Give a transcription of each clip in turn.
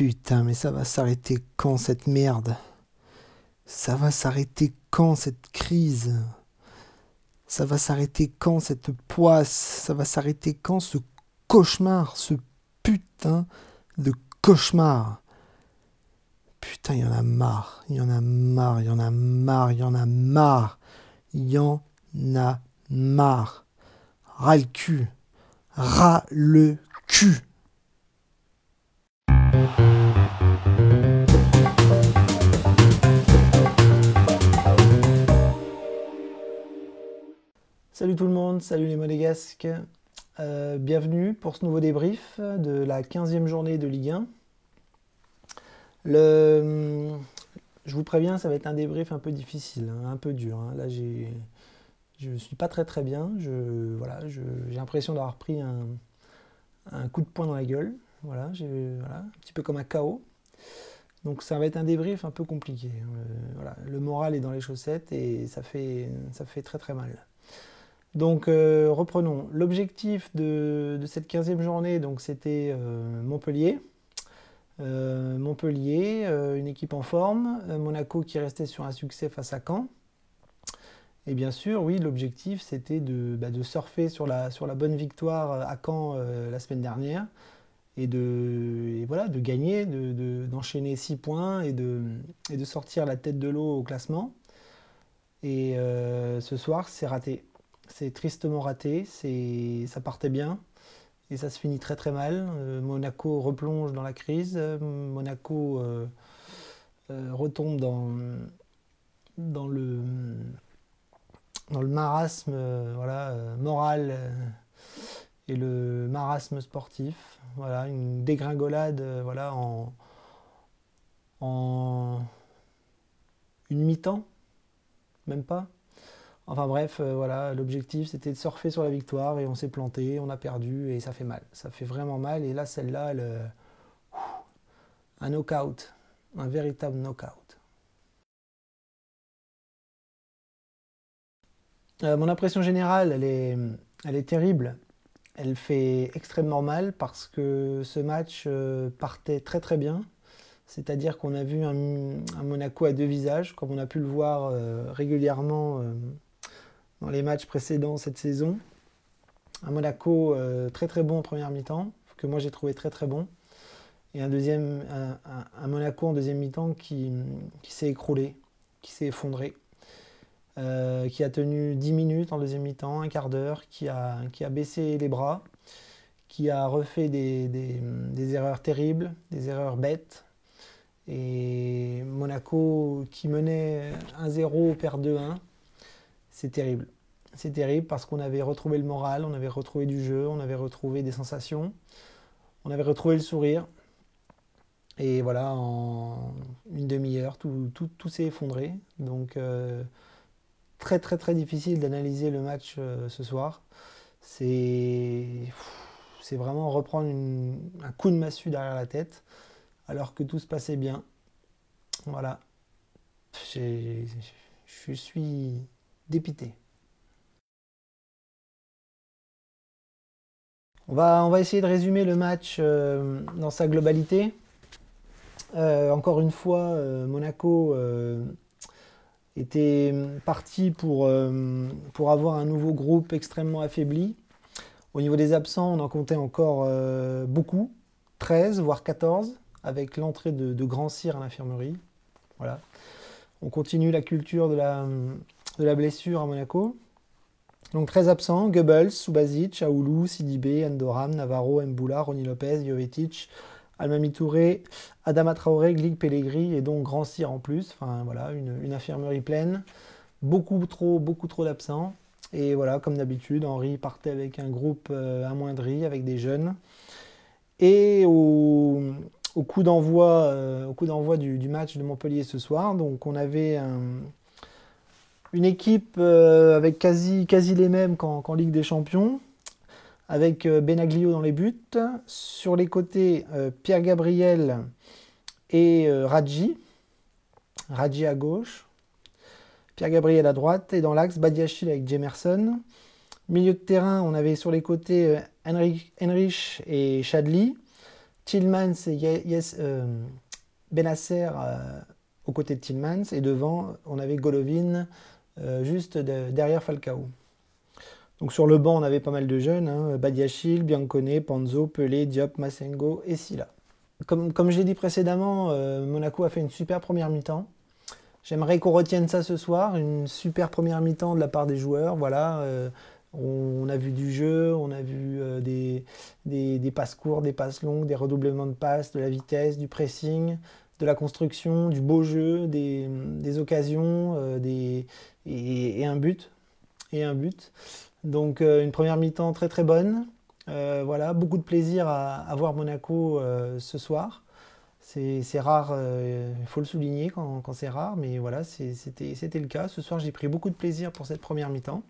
Putain, mais ça va s'arrêter quand cette merde? Ça va s'arrêter quand cette crise? Ça va s'arrêter quand cette poisse? Ça va s'arrêter quand ce cauchemar? Ce putain de cauchemar? Putain, il y en a marre. Il y en a marre, il y en a marre, il y en a marre. Il y en a marre. Ras le cul. Ras le cul. Salut tout le monde, salut les monégasques. Bienvenue pour ce nouveau débrief de la 15e journée de Ligue 1. Je vous préviens, ça va être un débrief un peu difficile, un peu dur. Là, je ne suis pas très bien. J'ai l'impression d'avoir pris un coup de poing dans la gueule. Un petit peu comme un KO. Donc ça va être un débrief un peu compliqué. Le moral est dans les chaussettes et ça fait très mal. Donc reprenons. L'objectif de cette 15e journée, donc, c'était Montpellier. Une équipe en forme. Monaco qui restait sur un succès face à Caen. Et bien sûr, oui, l'objectif c'était de surfer sur la bonne victoire à Caen la semaine dernière. Et de gagner, d'enchaîner 6 points et de sortir la tête de l'eau au classement. Et ce soir, c'est raté. C'est tristement raté. Ça partait bien et ça se finit très mal. Monaco replonge dans la crise. Monaco retombe dans le marasme moral et le marasme sportif. Une dégringolade en une mi-temps, même pas. Enfin bref, l'objectif c'était de surfer sur la victoire et on s'est planté, on a perdu et ça fait mal. Ça fait vraiment mal et là, celle-là, un knock-out, un véritable knock-out. Mon impression générale, elle est terrible. Elle fait extrêmement mal parce que ce match partait très bien. C'est-à-dire qu'on a vu un Monaco à deux visages, comme on a pu le voir régulièrement dans les matchs précédents cette saison. Un Monaco très bon en première mi-temps, que moi j'ai trouvé très bon. Et un Monaco en deuxième mi-temps qui s'est écroulé, qui s'est effondré. Qui a tenu 10 minutes en deuxième mi-temps, un quart d'heure, qui a baissé les bras, qui a refait des erreurs terribles, des erreurs bêtes. Et Monaco qui menait 1-0 perd 2-1, c'est terrible. C'est terrible parce qu'on avait retrouvé le moral, on avait retrouvé du jeu, on avait retrouvé des sensations, on avait retrouvé le sourire. Et voilà, en une demi-heure, tout s'est effondré. Donc très difficile d'analyser le match ce soir. C'est vraiment reprendre un coup de massue derrière la tête alors que tout se passait bien. Voilà. Je suis dépité. On va essayer de résumer le match dans sa globalité. Encore une fois, Monaco était parti pour avoir un nouveau groupe extrêmement affaibli. Au niveau des absents, on en comptait encore beaucoup, 13 voire 14, avec l'entrée de Grand Cyr à l'infirmerie. Voilà. On continue la culture de la blessure à Monaco. Donc 13 absents, Goebbels, Subasic, Aoulou, Sidibé, Endoram, Navarro, Mboula, Ronny Lopez, Jovetic, Almami Touré, Adama Traoré, Glig Pellegrini et donc Grand Cyr en plus. Enfin voilà, une infirmerie pleine. Beaucoup trop d'absents. Et voilà, comme d'habitude, Henry partait avec un groupe amoindri, avec des jeunes. Et au coup d'envoi du match de Montpellier ce soir, donc on avait une équipe avec quasi les mêmes qu'en Ligue des Champions, avec Benaglio dans les buts. Sur les côtés, Pierre Gabriel et Radji à gauche. Pierre Gabriel à droite. Et dans l'axe, Badiachil avec Jemerson. Milieu de terrain, on avait sur les côtés Henrich et Chadli. Tielemans et Bennacer aux côtés de Tielemans, et devant, on avait Golovin juste derrière Falcao. Donc sur le banc, on avait pas mal de jeunes, hein, Badiachil, Biancone, Panzo, Pelé, Diop, Massengo et Silla. Comme je l'ai dit précédemment, Monaco a fait une super première mi-temps. J'aimerais qu'on retienne ça ce soir, une super première mi-temps de la part des joueurs. Voilà, on a vu du jeu, on a vu des passes courtes, des passes longues, des redoublements de passes, de la vitesse, du pressing, de la construction, du beau jeu, des occasions et un but. Et un but. Donc une première mi-temps très très bonne. Voilà, beaucoup de plaisir à voir Monaco ce soir. C'est rare, il faut le souligner quand c'est rare, mais voilà, c'était le cas. Ce soir, j'ai pris beaucoup de plaisir pour cette première mi-temps.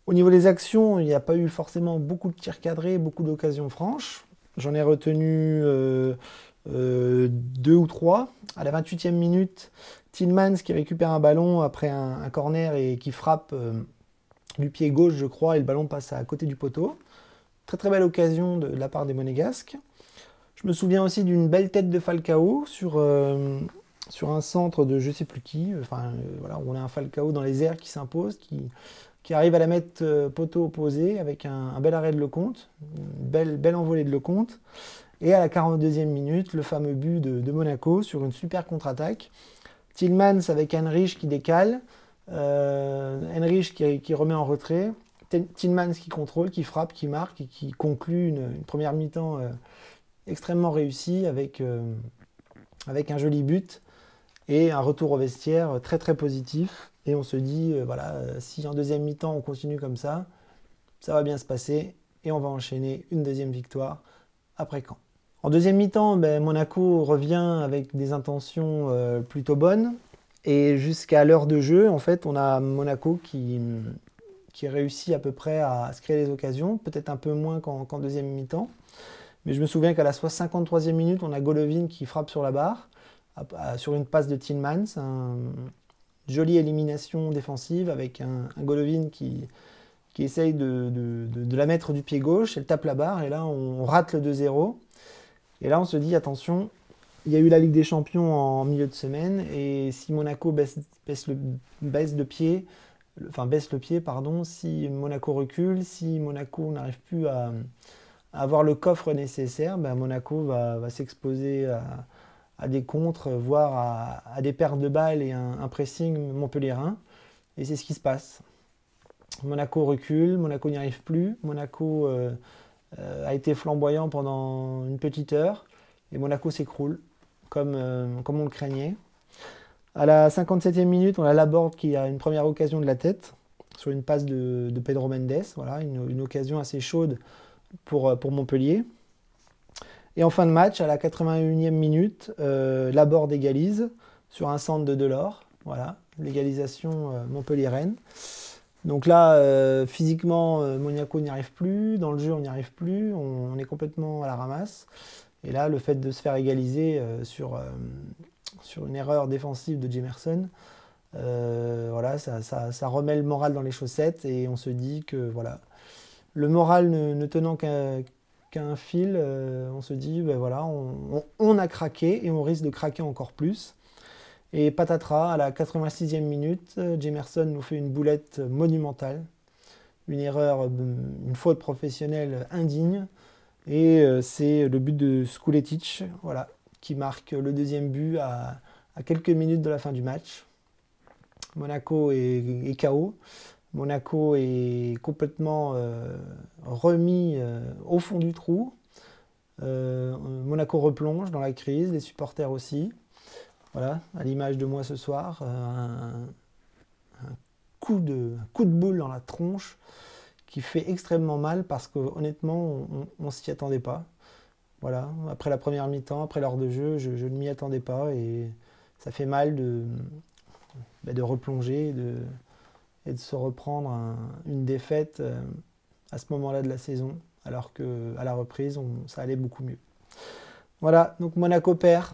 Au niveau des actions, il n'y a pas eu forcément beaucoup de tirs cadrés, beaucoup d'occasions franches. J'en ai retenu 2 ou 3. À la 28e minute, Tielemans qui récupère un ballon après un corner et qui frappe du pied gauche, je crois, et le ballon passe à côté du poteau. Très très belle occasion de la part des Monégasques. Je me souviens aussi d'une belle tête de Falcao sur un centre de je sais plus qui. Enfin, voilà, on a un Falcao dans les airs qui s'impose, qui arrive à la mettre poteau opposé avec un bel arrêt de Lecomte, une belle envolée de Lecomte. Et à la 42e minute, le fameux but de Monaco sur une super contre-attaque. Tielemans avec Henrich qui décale, Henrich qui remet en retrait, Tielemans qui contrôle, qui frappe, qui marque et qui conclut une première mi-temps extrêmement réussie avec un joli but et un retour au vestiaire très très positif. Et on se dit, voilà, si en deuxième mi-temps on continue comme ça va bien se passer et on va enchaîner une deuxième victoire après Caen. En deuxième mi-temps, Monaco revient avec des intentions plutôt bonnes. Et jusqu'à l'heure de jeu, en fait, on a Monaco qui réussit à peu près à se créer des occasions, peut-être un peu moins qu'en deuxième mi-temps. Mais je me souviens qu'à la 53e minute, on a Golovin qui frappe sur la barre, sur une passe de Tielemans. Une jolie élimination défensive avec un Golovin qui essaye de la mettre du pied gauche. Elle tape la barre et là, on rate le 2-0. Et là, on se dit, attention, il y a eu la Ligue des Champions en milieu de semaine. Et si Monaco baisse le pied, si Monaco recule, si Monaco n'arrive plus à avoir le coffre nécessaire, Monaco va s'exposer à des contres, voire à des pertes de balles et un pressing montpelliérain. Et c'est ce qui se passe. Monaco recule, Monaco n'y arrive plus, Monaco a été flamboyant pendant une petite heure, et Monaco s'écroule, comme on le craignait. À la 57e minute, on a Laborde qui a une première occasion de la tête, sur une passe de Pedro Mendes, voilà, une occasion assez chaude pour Montpellier. Et en fin de match, à la 81e minute, Laborde égalise sur un centre de Delors. Voilà, l'égalisation montpelliéraine. Donc là, physiquement, Monaco n'y arrive plus. Dans le jeu, on n'y arrive plus. On est complètement à la ramasse. Et là, le fait de se faire égaliser sur une erreur défensive de Jemerson, voilà, ça remet le moral dans les chaussettes. Et on se dit que voilà, le moral ne tenant qu'un fil, on se dit, voilà, on a craqué et on risque de craquer encore plus. Et patatras, à la 86e minute, Jemerson nous fait une boulette monumentale, une erreur, une faute professionnelle indigne. Et c'est le but de Skuletic, voilà, qui marque le deuxième but à quelques minutes de la fin du match. Monaco est KO. Monaco est complètement remis au fond du trou. Monaco replonge dans la crise, les supporters aussi. Voilà, à l'image de moi ce soir, un coup de boule dans la tronche qui fait extrêmement mal parce que honnêtement, on s'y attendait pas. Voilà, après la première mi-temps, après l'heure de jeu, je ne m'y attendais pas et ça fait mal de replonger et de se reprendre une défaite à ce moment-là de la saison, alors qu'à la reprise, ça allait beaucoup mieux. Voilà, donc Monaco perd.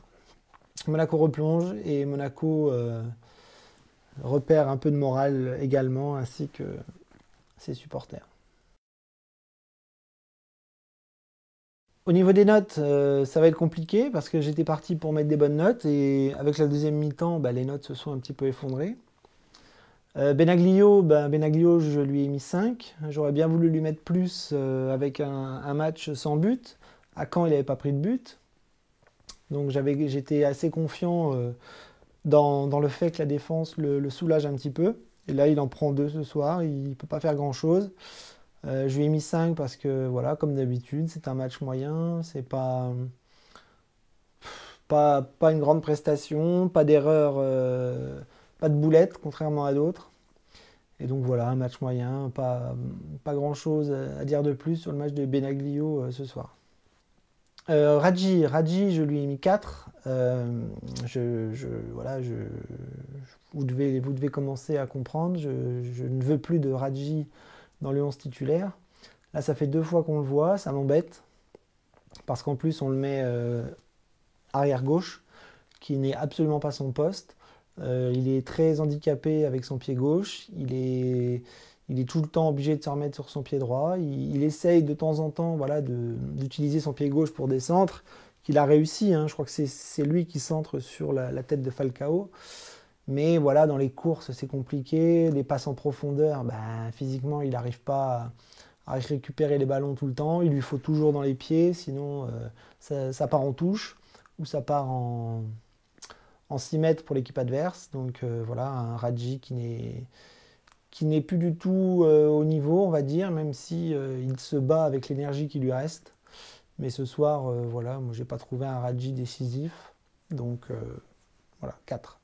Monaco replonge et Monaco repère un peu de morale également, ainsi que ses supporters. Au niveau des notes, ça va être compliqué parce que j'étais parti pour mettre des bonnes notes et avec la deuxième mi-temps, bah, les notes se sont un petit peu effondrées. Benaglio, je lui ai mis 5. J'aurais bien voulu lui mettre plus avec un match sans but. À Caen, il n'avait pas pris de but. Donc j'étais assez confiant dans le fait que la défense le soulage un petit peu. Et là, il en prend 2 ce soir, il ne peut pas faire grand-chose. Je lui ai mis 5 parce que, voilà, comme d'habitude, c'est un match moyen, c'est pas une grande prestation, pas d'erreur, pas de boulette, contrairement à d'autres. Et donc voilà, un match moyen, pas grand-chose à dire de plus sur le match de Benaglio ce soir. Radji, je lui ai mis 4. Voilà, vous devez commencer à comprendre. Je ne veux plus de Radji dans le 11 titulaire. Là, ça fait 2 fois qu'on le voit, ça m'embête. Parce qu'en plus, on le met arrière gauche, qui n'est absolument pas son poste. Il est très handicapé avec son pied gauche. Il est tout le temps obligé de se remettre sur son pied droit. Il essaye de temps en temps, voilà, d'utiliser son pied gauche pour des centres, qu'il a réussi, hein. Je crois que c'est lui qui centre sur la tête de Falcao. Mais voilà, dans les courses, c'est compliqué. Les passes en profondeur, ben, physiquement, il n'arrive pas à récupérer les ballons tout le temps. Il lui faut toujours dans les pieds, sinon ça part en touche ou ça part en 6 mètres pour l'équipe adverse. Donc voilà, un Radji qui n'est plus du tout au niveau, on va dire, même si il se bat avec l'énergie qui lui reste. Mais ce soir, voilà, moi j'ai pas trouvé un Radji décisif. Donc voilà, 4.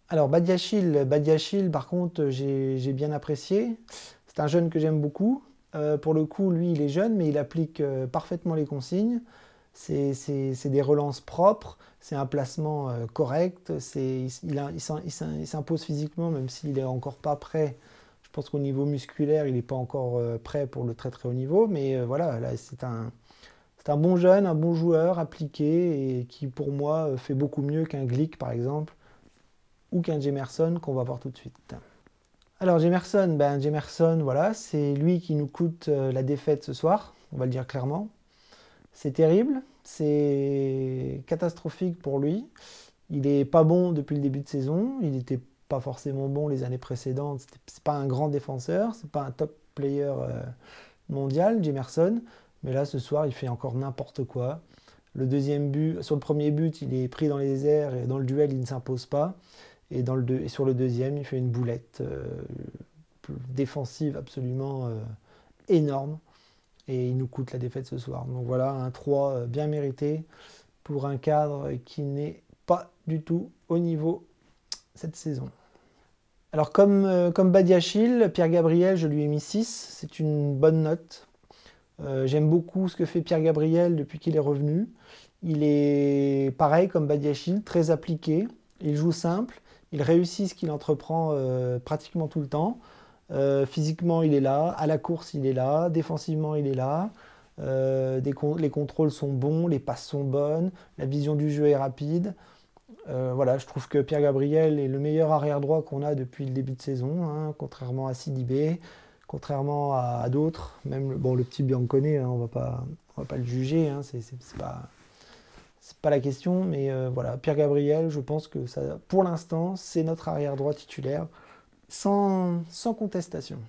Alors Badiachil, par contre, j'ai bien apprécié. C'est un jeune que j'aime beaucoup. Pour le coup, lui, il est jeune, mais il applique parfaitement les consignes. C'est des relances propres, c'est un placement correct, il s'impose physiquement, même s'il n'est encore pas prêt. Je pense qu'au niveau musculaire, il n'est pas encore prêt pour le très très haut niveau, mais voilà, là, c'est un bon jeune, un bon joueur appliqué et qui, pour moi, fait beaucoup mieux qu'un Glick, par exemple, ou qu'un Jemerson qu'on va voir tout de suite. Alors Jemerson, voilà, c'est lui qui nous coûte la défaite ce soir, on va le dire clairement. C'est terrible, c'est catastrophique pour lui. Il n'est pas bon depuis le début de saison, il n'était pas forcément bon les années précédentes. C'est pas un grand défenseur, c'est pas un top player mondial, Jemerson. Mais là, ce soir, il fait encore n'importe quoi. Le deuxième but, sur le premier but, il est pris dans les airs et dans le duel, il ne s'impose pas. Et sur le deuxième, il fait une boulette défensive absolument énorme. Et il nous coûte la défaite ce soir. Donc voilà, un 3 bien mérité pour un cadre qui n'est pas du tout au niveau cette saison. Alors comme Badiachil, Pierre Gabriel, je lui ai mis 6. C'est une bonne note. J'aime beaucoup ce que fait Pierre Gabriel depuis qu'il est revenu. Il est pareil comme Badiachil, très appliqué. Il joue simple. Il réussit ce qu'il entreprend pratiquement tout le temps. Physiquement, il est là. À la course, il est là. Défensivement, il est là. Les contrôles sont bons, les passes sont bonnes, la vision du jeu est rapide. Voilà, je trouve que Pierre Gabriel est le meilleur arrière-droit qu'on a depuis le début de saison, hein, contrairement à Sidibé, contrairement à d'autres. Même le petit Biancone, hein, on va pas le juger, hein, c'est pas la question. Mais voilà, Pierre Gabriel, je pense que ça, pour l'instant, c'est notre arrière-droit titulaire, sans contestation.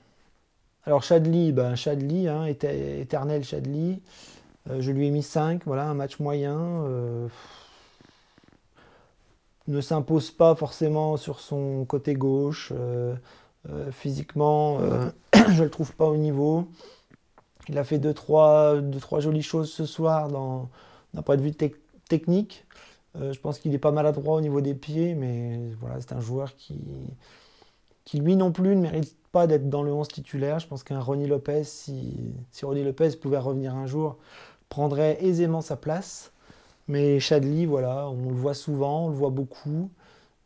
Alors Chadli, hein, éternel Chadli, je lui ai mis 5, voilà, un match moyen. Ne s'impose pas forcément sur son côté gauche. Physiquement, je le trouve pas au niveau. Il a fait deux, trois jolies choses ce soir d'un point de vue technique. Je pense qu'il est pas maladroit au niveau des pieds, mais voilà, c'est un joueur qui lui non plus ne mérite pas d'être dans le 11 titulaire. Je pense qu'un Ronny Lopez, si Ronny Lopez pouvait revenir un jour, prendrait aisément sa place. Mais Chadli, voilà, on le voit souvent, on le voit beaucoup,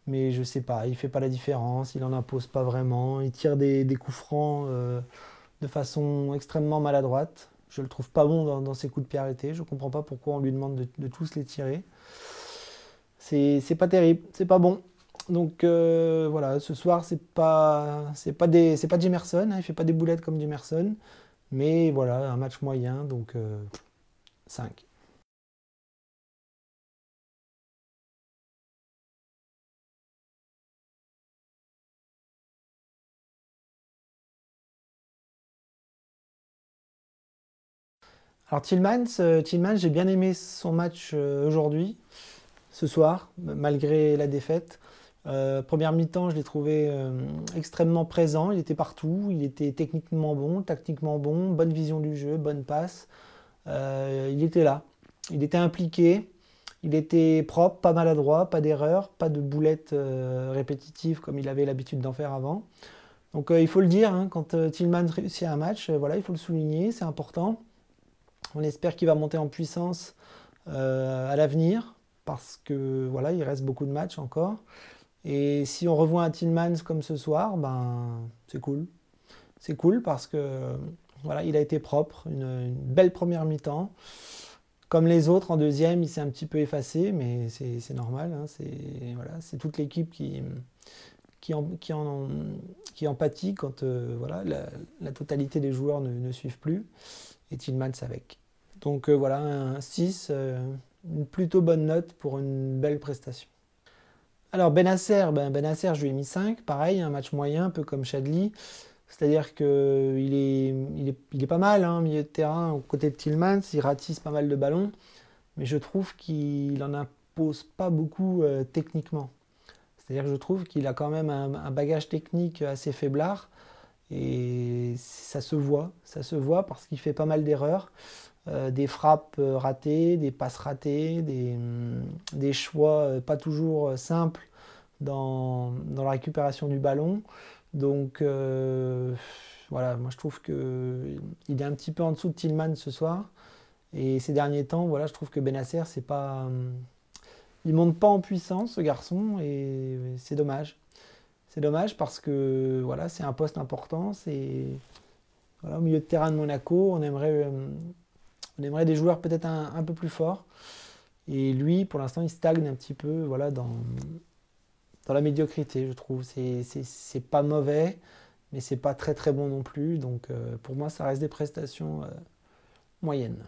mais je sais pas, il fait pas la différence, il en impose pas vraiment, il tire des coups francs de façon extrêmement maladroite. Je le trouve pas bon dans ses coups de pied arrêtés, je comprends pas pourquoi on lui demande de tous les tirer. C'est pas terrible, c'est pas bon. Donc voilà, ce soir c'est pas Jemerson, hein, il fait pas des boulettes comme Jemerson, mais voilà, un match moyen, donc 5. Alors Tillmans, j'ai bien aimé son match aujourd'hui, ce soir, malgré la défaite. Première mi-temps, je l'ai trouvé extrêmement présent, il était partout, il était techniquement bon, tactiquement bon, bonne vision du jeu, bonne passe. Il était là, il était impliqué, il était propre, pas maladroit, pas d'erreur, pas de boulettes répétitives comme il avait l'habitude d'en faire avant. Donc il faut le dire, hein, quand Tillmans réussit un match, voilà, il faut le souligner, c'est important. On espère qu'il va monter en puissance à l'avenir parce que voilà, il reste beaucoup de matchs encore. Et si on revoit un Tillmans comme ce soir, ben c'est cool. C'est cool parce que voilà, il a été propre, une belle première mi-temps. Comme les autres, en deuxième, il s'est un petit peu effacé, mais c'est normal. Hein, c'est voilà, toute l'équipe qui en pâtit quand voilà, la totalité des joueurs ne suivent plus. Et Tillmans avec. Donc voilà, un 6, une plutôt bonne note pour une belle prestation. Alors Benasser, je lui ai mis 5, pareil, un match moyen, un peu comme Chadli. C'est-à-dire qu'il est pas mal, hein, milieu de terrain, aux côtés de Tillmans, il ratisse pas mal de ballons, mais je trouve qu'il n'en impose pas beaucoup techniquement. C'est-à-dire que je trouve qu'il a quand même un bagage technique assez faiblard, et ça se voit parce qu'il fait pas mal d'erreurs. Des frappes ratées, des passes ratées, des choix pas toujours simples dans la récupération du ballon. Donc voilà, moi je trouve qu'il est un petit peu en dessous de Tillmans ce soir. Et ces derniers temps, voilà, je trouve que Benasser, c'est pas, il monte pas en puissance ce garçon et c'est dommage. C'est dommage parce que voilà, c'est un poste important. C'est voilà, au milieu de terrain de Monaco, on aimerait des joueurs peut-être un peu plus forts. Et lui, pour l'instant, il stagne un petit peu voilà, dans la médiocrité, je trouve. C'est pas mauvais, mais c'est pas très très bon non plus. Donc pour moi, ça reste des prestations moyennes.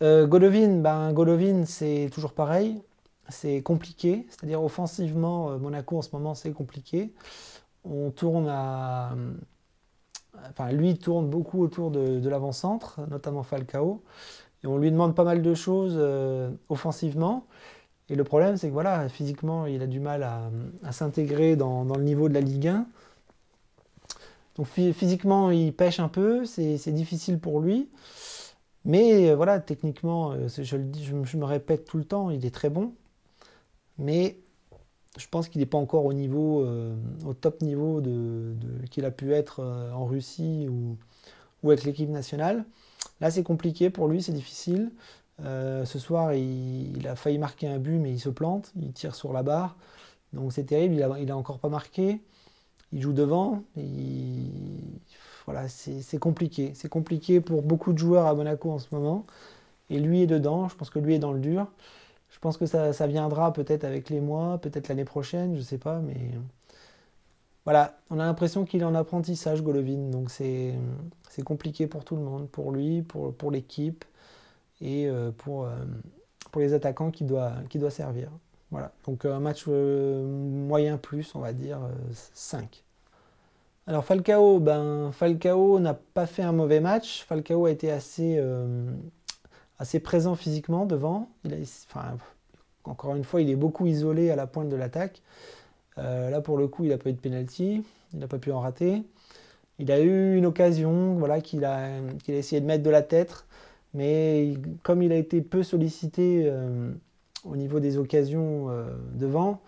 Golovin, c'est toujours pareil. C'est compliqué. C'est-à-dire offensivement, Monaco en ce moment, c'est compliqué. On tourne à. Enfin, lui tourne beaucoup autour de l'avant-centre, notamment Falcao. Et on lui demande pas mal de choses offensivement. Et le problème, c'est que voilà, physiquement, il a du mal à s'intégrer dans le niveau de la Ligue 1. Donc physiquement, il pêche un peu, c'est difficile pour lui. Mais voilà, techniquement, je le dis, je me répète tout le temps, il est très bon. Mais je pense qu'il n'est pas encore au niveau, au top niveau qu'il a pu être en Russie ou avec l'équipe nationale. Là, c'est compliqué pour lui, c'est difficile. Ce soir, il a failli marquer un but, mais il se plante, il tire sur la barre. Donc c'est terrible, il a encore pas marqué. Il joue devant. Voilà, c'est compliqué. C'est compliqué pour beaucoup de joueurs à Monaco en ce moment. Et lui est dedans, je pense que lui est dans le dur. Je pense que ça viendra peut-être avec les mois, peut-être l'année prochaine, je sais pas, mais voilà, on a l'impression qu'il est en apprentissage, Golovin. Donc c'est compliqué pour tout le monde, pour lui, pour l'équipe et pour les attaquants qui doit servir. Voilà, donc un match moyen plus, on va dire 5. Alors Falcao n'a pas fait un mauvais match. Falcao a été assez présent physiquement devant. Enfin, encore une fois, il est beaucoup isolé à la pointe de l'attaque. Là, pour le coup, il n'a pas eu de penalty, il n'a pas pu en rater. Il a eu une occasion voilà, qu'il a essayé de mettre de la tête, mais comme il a été peu sollicité au niveau des occasions devant,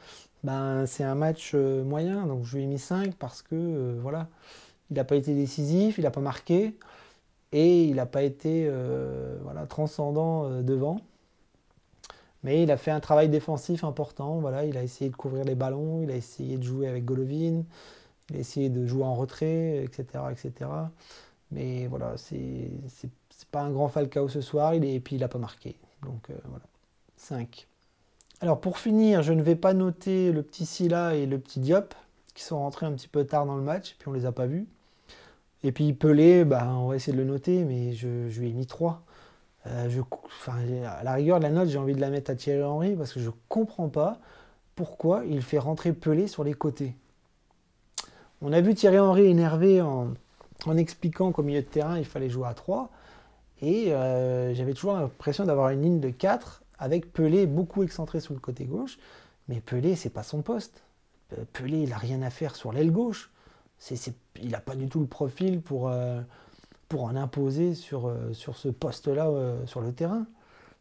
c'est un match moyen. Donc je lui ai mis 5 parce que voilà, il n'a pas été décisif, il n'a pas marqué et il n'a pas été voilà, transcendant devant. Mais il a fait un travail défensif important. Voilà, il a essayé de couvrir les ballons, il a essayé de jouer avec Golovin, il a essayé de jouer en retrait, etc. etc. Mais voilà, c'est pas un grand Falcao ce soir, et puis il n'a pas marqué. Donc voilà, 5. Alors pour finir, je ne vais pas noter le petit Silla et le petit Diop, qui sont rentrés un petit peu tard dans le match, et puis on ne les a pas vus. Et puis Pelé, on va essayer de le noter, mais je lui ai mis 3. Enfin, à la rigueur de la note, j'ai envie de la mettre à Thierry Henry parce que je ne comprends pas pourquoi il fait rentrer Pelé sur les côtés. On a vu Thierry Henry énervé en expliquant qu'au milieu de terrain, il fallait jouer à 3. Et j'avais toujours l'impression d'avoir une ligne de 4 avec Pelé beaucoup excentré sur le côté gauche. Mais Pelé, c'est pas son poste. Pelé, il n'a rien à faire sur l'aile gauche. Il n'a pas du tout le profil pour en imposer sur ce poste-là sur le terrain.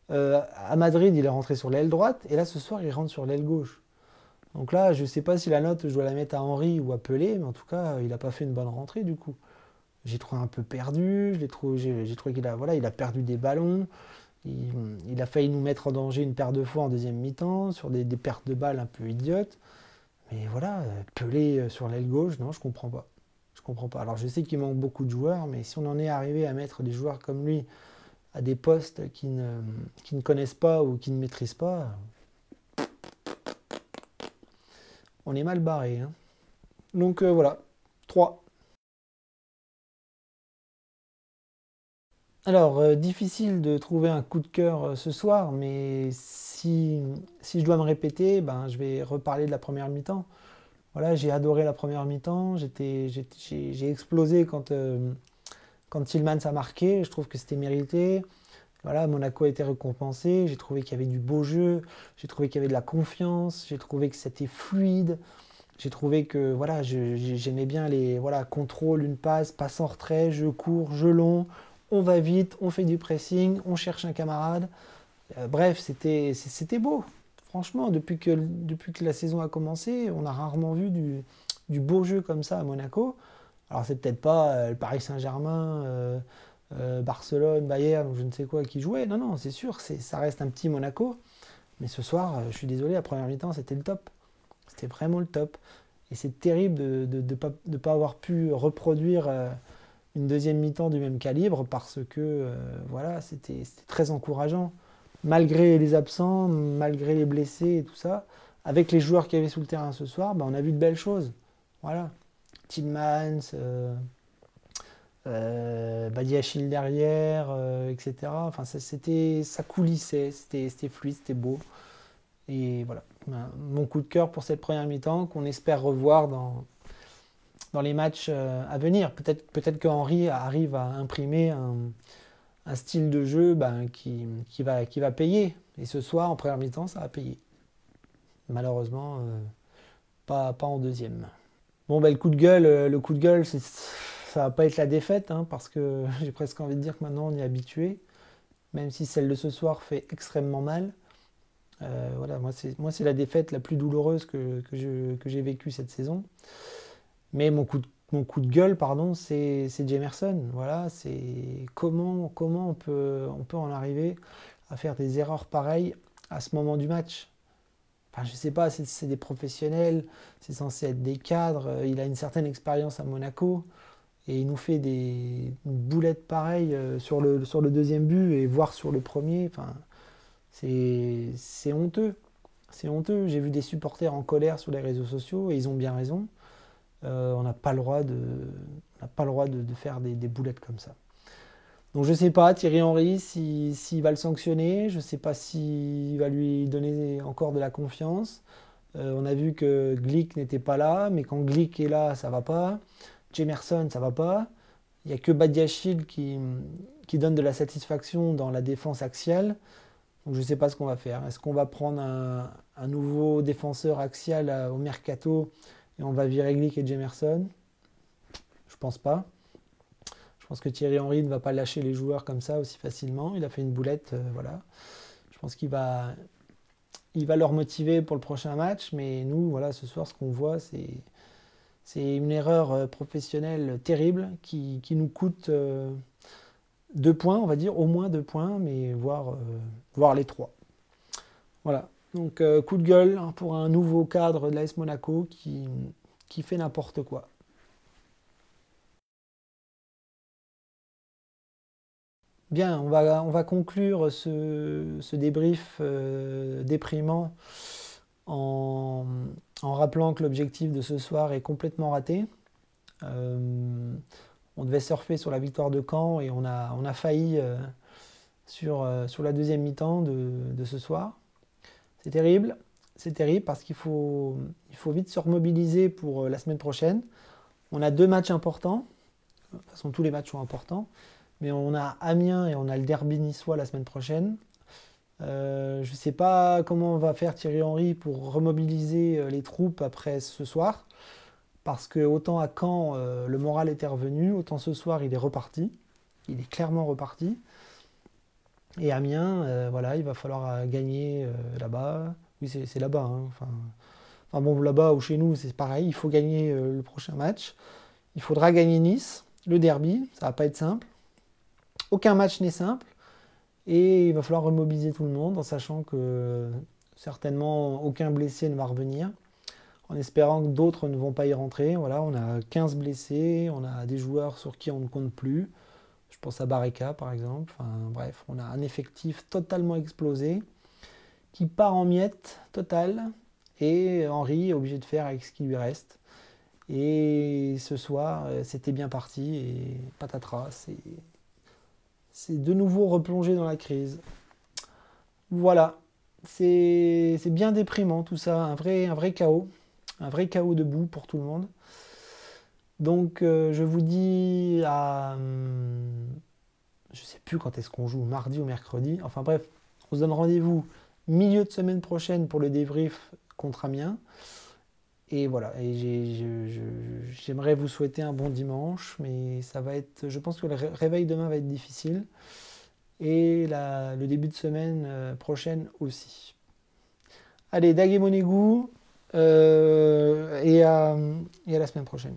À Madrid, il est rentré sur l'aile droite. Et là, ce soir, il rentre sur l'aile gauche. Donc là, je ne sais pas si la note, je dois la mettre à Henry ou à Pelé. Mais en tout cas, il n'a pas fait une bonne rentrée du coup. J'ai trouvé un peu perdu, j'ai trouvé qu'il a, voilà, il a perdu des ballons, il a failli nous mettre en danger une paire de fois en deuxième mi-temps, sur des pertes de balles un peu idiotes. Mais voilà, Pelé sur l'aile gauche, non, je comprends pas. Je comprends pas. Alors je sais qu'il manque beaucoup de joueurs, mais si on en est arrivé à mettre des joueurs comme lui à des postes qui ne connaissent pas ou qui ne maîtrisent pas, on est mal barré, hein. Donc voilà, 3. Alors, difficile de trouver un coup de cœur ce soir, mais si je dois me répéter, ben, je vais reparler de la première mi-temps. Voilà, j'ai adoré la première mi-temps, j'ai explosé quand Tillmans a marqué, je trouve que c'était mérité. Voilà, Monaco a été récompensé, j'ai trouvé qu'il y avait du beau jeu, j'ai trouvé qu'il y avait de la confiance, j'ai trouvé que c'était fluide, j'ai trouvé que voilà, j'aimais bien les voilà, contrôle, une passe en retrait, jeu court, jeu long, on va vite, on fait du pressing, on cherche un camarade. Bref, c'était beau. Franchement, depuis que la saison a commencé, on a rarement vu du beau jeu comme ça à Monaco. Alors c'est peut-être pas le Paris Saint-Germain, Barcelone, Bayern ou je ne sais quoi qui jouait. Non, non, c'est sûr, ça reste un petit Monaco. Mais ce soir, je suis désolé, la première mi-temps, c'était le top. C'était vraiment le top. Et c'est terrible de pas avoir pu reproduire une deuxième mi-temps du même calibre parce que voilà, c'était très encourageant. Malgré les absents, malgré les blessés et tout ça, avec les joueurs qui avaient sous le terrain ce soir, bah, on a vu de belles choses. Voilà. Tillmans, Badiachil derrière, etc. Enfin, ça coulissait, c'était fluide, c'était beau. Et voilà, mon coup de cœur pour cette première mi-temps qu'on espère revoir dans les matchs à venir. Peut-être que Henry arrive à imprimer un style de jeu ben, qui va payer. Et ce soir, en première mi-temps, ça a payé. Malheureusement, pas en deuxième. Bon, ben, le coup de gueule, ça va pas être la défaite, hein, parce que j'ai presque envie de dire que maintenant on y est habitué, même si celle de ce soir fait extrêmement mal. Voilà, moi c'est la défaite la plus douloureuse que j'ai vécue cette saison. Mais mon coup de gueule, pardon, c'est Jemerson. Voilà, c'est comment on peut en arriver à faire des erreurs pareilles à ce moment du match. Enfin, je sais pas, c'est des professionnels, c'est censé être des cadres. Il a une certaine expérience à Monaco et il nous fait une boulette pareille sur le deuxième but et voire sur le premier. Enfin, c'est honteux. C'est honteux. J'ai vu des supporters en colère sur les réseaux sociaux et ils ont bien raison. On n'a pas le droit de faire des boulettes comme ça. Donc je ne sais pas, Thierry Henry, s'il va le sanctionner, je ne sais pas s'il va lui donner encore de la confiance. On a vu que Glick n'était pas là, mais quand Glick est là, ça va pas. Jemerson, ça va pas. Il n'y a que Badiachil qui donne de la satisfaction dans la défense axiale. Donc je ne sais pas ce qu'on va faire. Est-ce qu'on va prendre un nouveau défenseur axial au mercato et on va virer Glick et Jemerson? Je pense pas. Je pense que Thierry Henry ne va pas lâcher les joueurs comme ça aussi facilement. Il a fait une boulette, voilà. Je pense il va leur motiver pour le prochain match, mais nous, voilà, ce soir, ce qu'on voit, c'est une erreur professionnelle terrible qui nous coûte 2 points, on va dire, au moins 2 points, mais voire les 3. Voilà. Donc coup de gueule hein, pour un nouveau cadre de l'AS Monaco qui fait n'importe quoi. Bien, on va conclure ce débrief déprimant en, en rappelant que l'objectif de ce soir est complètement raté. On devait surfer sur la victoire de Caen et on a failli sur la deuxième mi-temps de ce soir. C'est terrible. C'est terrible parce il faut vite se remobiliser pour la semaine prochaine. On a 2 matchs importants. De toute façon, tous les matchs sont importants. Mais on a Amiens et on a le derby niçois la semaine prochaine. Je ne sais pas comment on va faire Thierry Henry pour remobiliser les troupes après ce soir. Parce que autant à Caen, le moral était revenu, autant ce soir, il est reparti. Il est clairement reparti. Et Amiens, voilà, il va falloir gagner là-bas. Oui, c'est là-bas, hein. Enfin bon, là-bas ou chez nous, c'est pareil. Il faut gagner le prochain match. Il faudra gagner Nice, le derby. Ça va pas être simple. Aucun match n'est simple. Et il va falloir remobiliser tout le monde en sachant que certainement aucun blessé ne va revenir. En espérant que d'autres ne vont pas y rentrer. Voilà, on a 15 blessés, on a des joueurs sur qui on ne compte plus. Je pense à Bareka par exemple. Enfin, bref, on a un effectif totalement explosé qui part en miettes totales et Henry est obligé de faire avec ce qui lui reste. Et ce soir, c'était bien parti et patatras, c'est de nouveau replongé dans la crise. Voilà, c'est bien déprimant tout ça, un vrai chaos. Un vrai chaos debout pour tout le monde. Donc je vous dis à... je sais plus quand est-ce qu'on joue, mardi ou mercredi. Enfin bref, on se donne rendez-vous milieu de semaine prochaine pour le débrief contre Amiens. Et voilà, j'aimerais vous souhaiter un bon dimanche, mais ça va être... Je pense que le réveil demain va être difficile. Et le début de semaine prochaine aussi. Allez, Daguet Monégou. Et à la semaine prochaine.